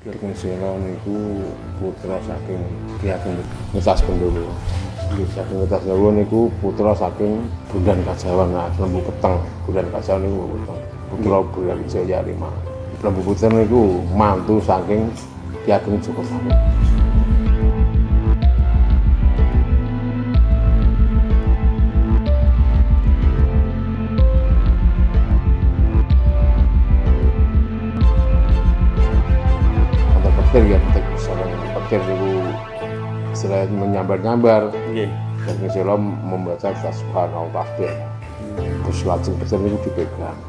Ki Selo niku putra saking Ki Ageng Ngetas Bendoro. Ki Ageng Ngetas Bendoro niku putra saking Bondan Kajawan, Lembu Peteng. Bondan Kajawan niku Peteng. Putra Bondan Jaya V. Lembu Peteng niku mantu saking Ki Ageng Jokoswamin. Ya petir itu selain menyambar-nyambar, dan Ki Selo membaca Subhanallah tasbih. Terus lajeng petir itu dipegang.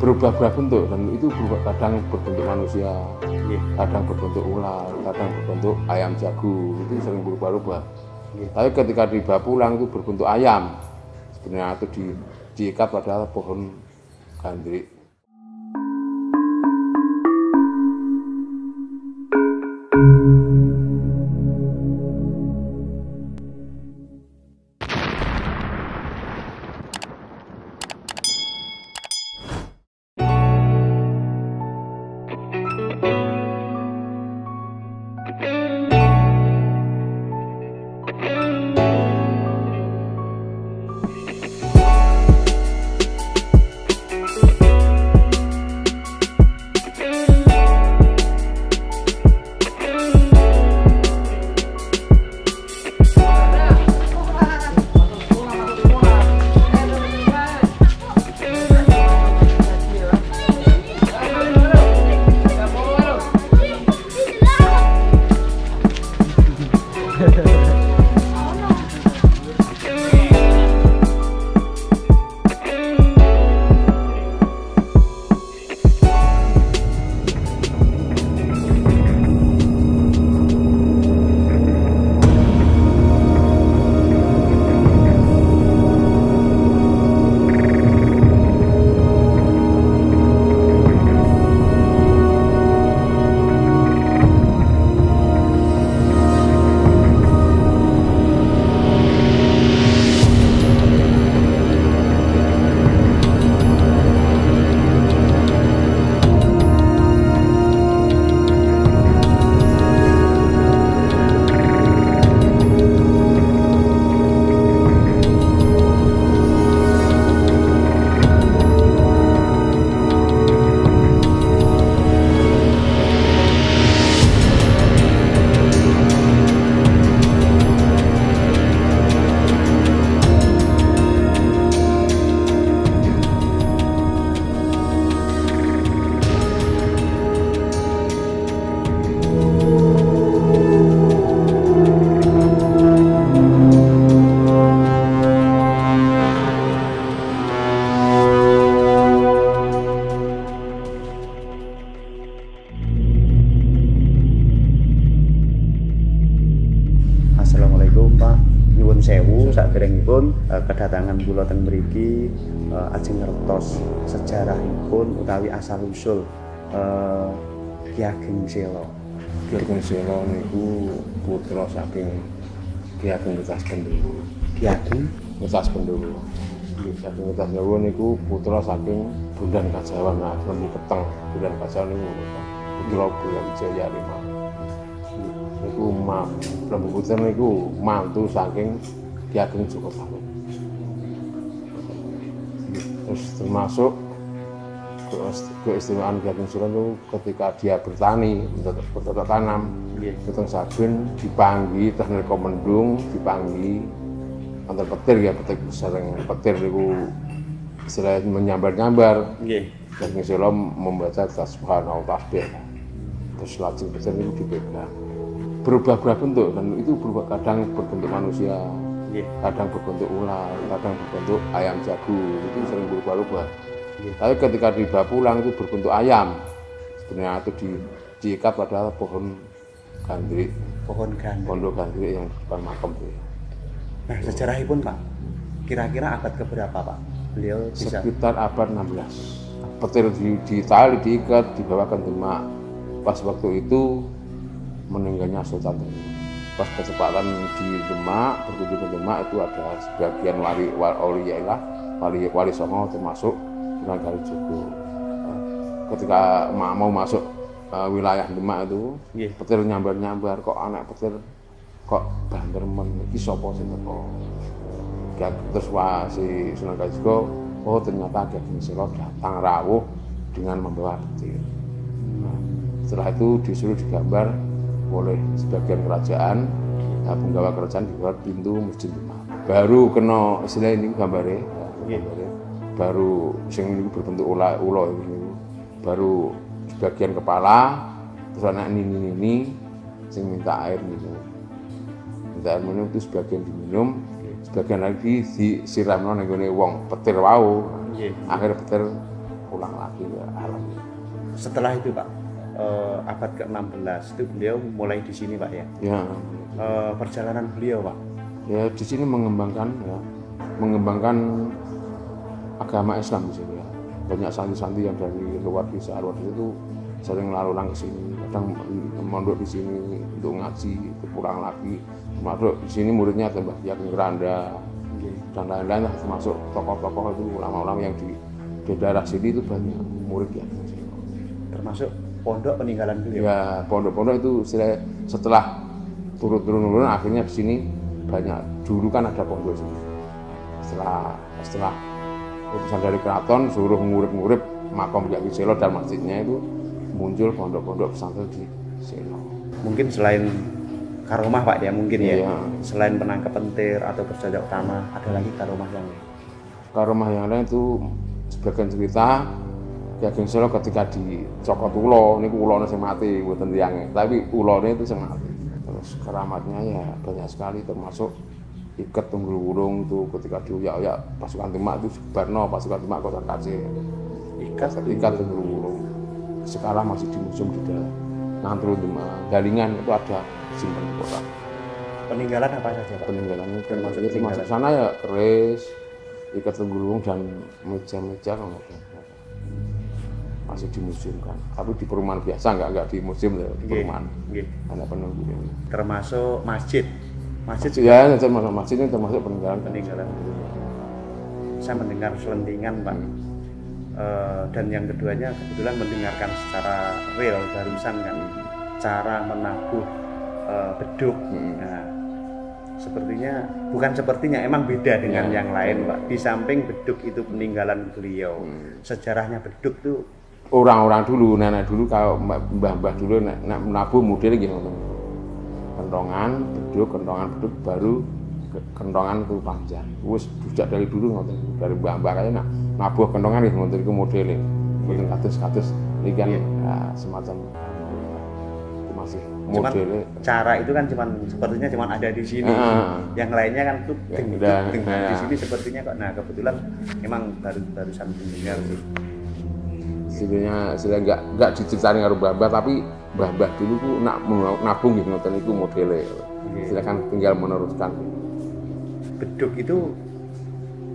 Berubah-ubah bentuk, dan itu kadang berbentuk manusia, kadang berbentuk ular, kadang berbentuk ayam jago, itu sering berubah-ubah. Tapi ketika dibawa pulang itu berbentuk ayam, sebenarnya itu diikat pada pohon gandrik. Assalamualaikum Pak, nyuwun sewu saderengipun kedatangan kula teng mriki ajeng ngertos sejarahipun utawi asal usul Ki Ageng Selo. Ki Ageng Selo niku putra saking Ki Ageng Ngetas Bendoro. Ki Ageng Ngetas Bendoro. Ki Ageng Ngetas Bendoro niku putra saking Bondan Kajawan, Lembu Peteng. Bondan Kajawan niku putra Bondan Jaya V. Niku Lembu Peteng niku mantu saking Ki Ageng Jokoswamin. Terus termasuk keistimewaan Ki Ageng Selo itu ketika dia bertani, bercocok tanam, peteng sabin dipanggi, terus nalika mendung dipanggi, wonten petir ya, sering petir niku selain menyambar-nyambar, Ki Ageng Selo membaca Subhanallah tasbih. Terus lajeng petir niku dipegang. Berubah-ubah bentuk, dan itu kadang berbentuk manusia, kadang berbentuk ular, kadang berbentuk ayam jago, itu sering berubah-ubah. Tapi ketika dibawa pulang itu berbentuk ayam, sebenarnya itu diikat pada pohon gandrik, pondok gandrik yang di depan makam itu. Nah, sejarahipun Pak, kira-kira abad keberapa Pak? Beliau bisa sekitar abad 16. Petir ditali, diikat, dibawa ke Demak. Pas waktu itu meninggalnya Sultan Trenggiling. Pas kecepatan di Demak, berkunjung ke Demak itu ada sebagian wali songo termasuk Sunan Kalijogo. Ketika mau masuk wilayah Demak itu, Nggih. petir nyambar-nyambar, kok anak petir kok banter men, iki sapa sing teko. Terus wah si Sunan Kalijaga, oh ternyata Gading Sela datang rawuh dengan membawa petir. Nah, setelah itu disuruh digambar oleh sebagian kerajaan, penggawa kerajaan di luar pintu Masjid Demak. Baru kena istilah ini gambare, baru sing ini berbentuk ulo ini, baru sebagian kepala, terus anak ini sing minta air minum. Minta air minum itu sebagian diminum, sebagian lagi disiramno nang gone wong petir wau. Akhirnya petir pulang lagi ke alam. Setelah itu Pak, abad ke-16 itu beliau mulai di sini Pak ya. Ya. Perjalanan beliau Pak. Ya di sini mengembangkan agama Islam di sini ya. Banyak santri-santri yang dari luar desa itu sering lalu ke sini, kadang mondok di sini untuk ngaji, pulang lagi. Termasuk di sini muridnya Mbah Ki Ageng Randa dan lain-lain, termasuk tokoh-tokoh itu ulama-ulama yang di daerah sini itu banyak murid ya. Termasuk pondok peninggalan beliau. Ya pondok-pondok itu setelah turun-turun akhirnya di sini banyak. Dulu kan ada pondok sini. Setelah utusan dari keraton suruh murid-murid makam Gading Sela dan masjidnya itu muncul pondok-pondok pesantren di Sela. Mungkin selain karomah Pak ya mungkin ya. Iya. Selain penangkap pentir atau berjajak utama, ada lagi karomah yang lain. Karomah yang lain itu sebagian cerita Gading Sela ketika dicokot ulo, ini ulone sing mati mboten tiyange, tapi ulone itu sing mati. Terus keramatnya ya banyak sekali, termasuk ikat tunggul wurung itu ketika diuyak-uyak pasukan Demak itu sebarno pasukan Demak Kota Kacir. Ikat tunggul wurung. Sekarang masih di museum di dalam Ngantru Demak. Galingan itu ada simpan di kota. Peninggalan apa saja Pak? Peninggalan itu termasuk sana ya keris, ikat tunggul wurung dan meja-meja kan masih di museum kan. Tapi di perumahan biasa enggak di museum ya, di perumahan. Ada penunggunya. Termasuk masjid. Masjid juga ya, termasuk masjid ini termasuk peninggalan. Saya mendengar selentingan Pak. Dan yang keduanya kebetulan mendengarkan secara real barusan kan cara menabuh beduk. Nah, sepertinya emang beda dengan yang lain Pak. Di samping beduk itu peninggalan beliau, sejarahnya beduk tuh orang-orang dulu, nenek dulu kalau mbah-mbah dulu menabuh modelnya gimana? Kentongan beduk baru kentongan itu panjang. Wis sejak dari dulu ngoten, dari mbah-mbah kayaknya nabuh kentongan iki ngoten iku modele. Mboten kados iki kan semacam itu masih modele. Cara itu kan sepertinya cuma ada di sini. Yang lainnya kan tuh di sini sepertinya kok. Nah, kebetulan memang barusan mendengar sih. Istilahnya enggak diceritain karo mbah-mbah, tapi mbah-mbah dulu ku nak nabung gitu ngoten iku modele. Silakan tinggal meneruskan. Beduk itu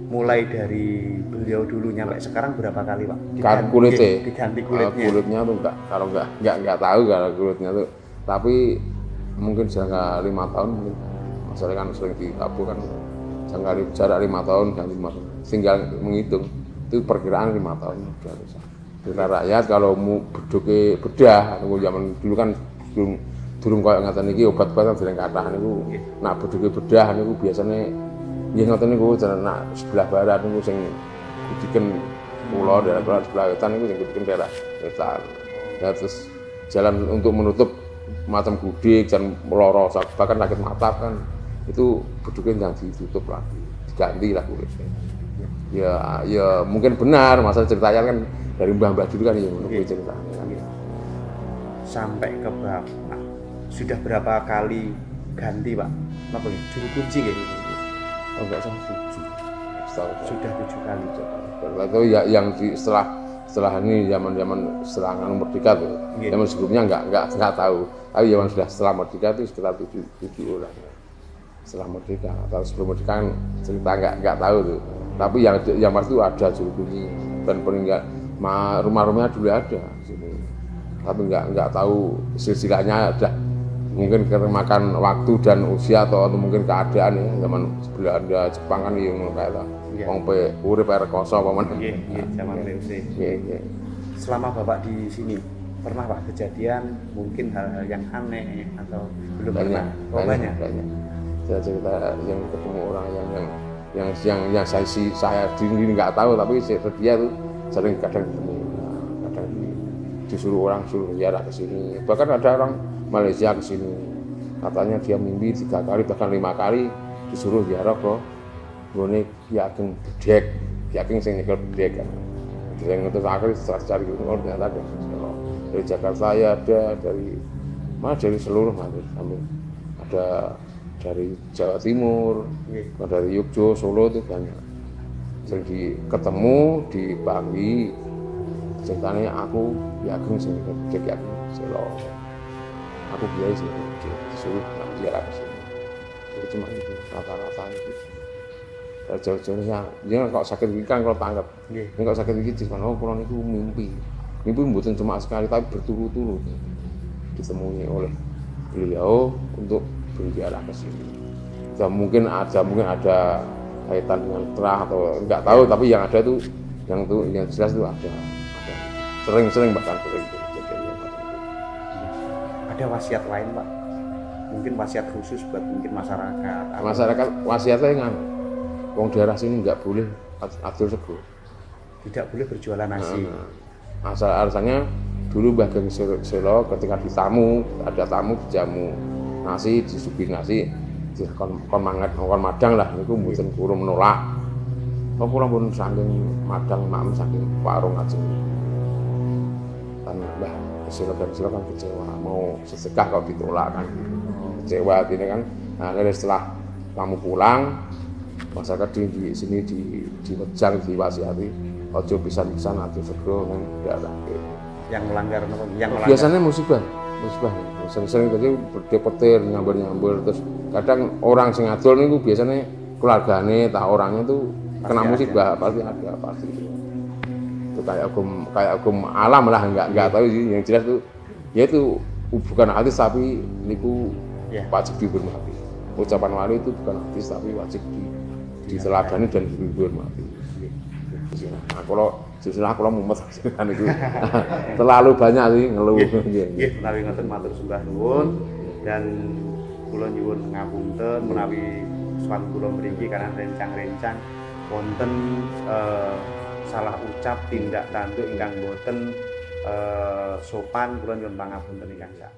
mulai dari beliau dulu nyampe sekarang berapa kali Pak? Diganti kulitnya. Kulitnya tuh enggak tahu kalau kulitnya tuh. Tapi mungkin jangka 5 tahun mungkin. Masalah kan sering ditabuh kan jarak 5 tahun ganti 5 tahun. Tinggal menghitung itu perkiraan 5 tahun sudah bisa. Kita rakyat kalau mau beduke bedah, zaman dulu kan durung koyo ngaten iki obat-obatan dereng kathah niku. Nak beduke bedah niku biasane nggih ngoten niku nak sebelah barat niku sing kudiken pulau daerah sebelah wetan niku sing kudiken daerah wetan. Ya terus jalan untuk menutup macam gudik dan meloro bahkan sakit mata kan itu beduke yang ditutup lagi, diganti lah kulitnya. Ya mungkin benar masalah ceritanya kan dari mbah-mbah dulu kan ya menurut ceritanya kan. Sampai ke sudah berapa kali ganti Pak? Apa ya? Juru kunci gitu. Oh enggak salah 7. Sudah 7 kali. Itu ya yang setelah ini zaman setelah merdeka tuh. Zaman sebelumnya enggak tahu. Tapi zaman setelah merdeka itu sekitar 7 orang. Setelah merdeka atau sebelum merdeka kan cerita enggak tahu tuh. Tapi yang pasti itu ada juru kunci dan peninggal rumah-rumahnya dulu ada sini. Tapi enggak tahu silsilahnya ada. Mungkin karena makan waktu dan usia atau mungkin keadaan ya zaman Belanda Jepang kan yang kayak lah. Wong pe urip rekoso apa men. Nggih, zaman PUC. Selama Bapak di sini pernah Pak kejadian mungkin hal-hal yang aneh atau belum banyak, pernah? Oh, banyak. Saya cerita yang ketemu orang yang saya sendiri nggak tahu, tapi dia tuh sering kadang ketemu, kadang disuruh orang suruh ziarah ke sini. Bahkan ada orang Malaysia ke sini, katanya dia mimpi 3 kali bahkan 5 kali disuruh ziarah ke Gone Ki Ageng Bedhek, Ki Ageng sing nyekel Bedhek kan. Yang untuk akhir setelah cari ternyata ada dari Jakarta ya ada, dari seluruh sampai ada dari Jawa Timur, dari Yogyakarta, Solo itu banyak. Sering ketemu dibagi ceritanya aku Ki Ageng sing Ki Ageng Selo. Aku kiai sih disuruh ziarah ke sini. Jadi cuma itu rata-rata itu. Dari jauh-jauhnya, dia kalau sakit gigi kan kalau tanggap, ini kalau sakit gigi cuma kalau itu mimpi mboten cuma sekali tapi berturut-turut ditemui oleh beliau untuk berziarah ke sini. Dan mungkin ada kaitan dengan terah atau enggak tahu, tapi yang ada itu yang jelas itu ada sering bahkan sering kejadian macam itu. Ada wasiat lain Pak? Mungkin wasiat khusus buat mungkin masyarakat. Masyarakat wasiatnya kan, wong daerah sini enggak boleh adol sego. Tidak boleh berjualan nasi. Alasannya dulu Mbah Ageng Selo ketika ada tamu dijamu nasi, disuguhi nasi, kon madang lah, niku mboten kuru menolak. Kok kula pun saking madang maem saking warung ajeng. Kan Mbah Selo kan kecewa, mau sedekah kok ditolak kan. Kecewa gini kan. Nah, akhirnya setelah tamu pulang, masyarakat di sini diwejar, diwasiati ojo pisan-pisan ati sego nang daerah. Yang melanggar biasanya musibah. Sering-sering tadi dia petir nyamber terus kadang orang sing adol niku biasanya keluargane orangnya tuh kena musibah pasti ada itu kayak hukum alam lah, enggak tahu sih, yang jelas tuh ya itu bukan hadis tapi niku wajib dihormati. Ucapan wali itu bukan hadis tapi wajib diteladani dan dihormati. Nah, kalau mumet kan itu terlalu banyak sih ngeluh. Nggih, menawi ngoten matur sembah nuwun dan kula nyuwun ngapunten menawi sowan kula mriki karena rencang-rencang wonten salah ucap tindak tanduk ingkang boten sopan, kula nyuwun pangapunten ingkang sak.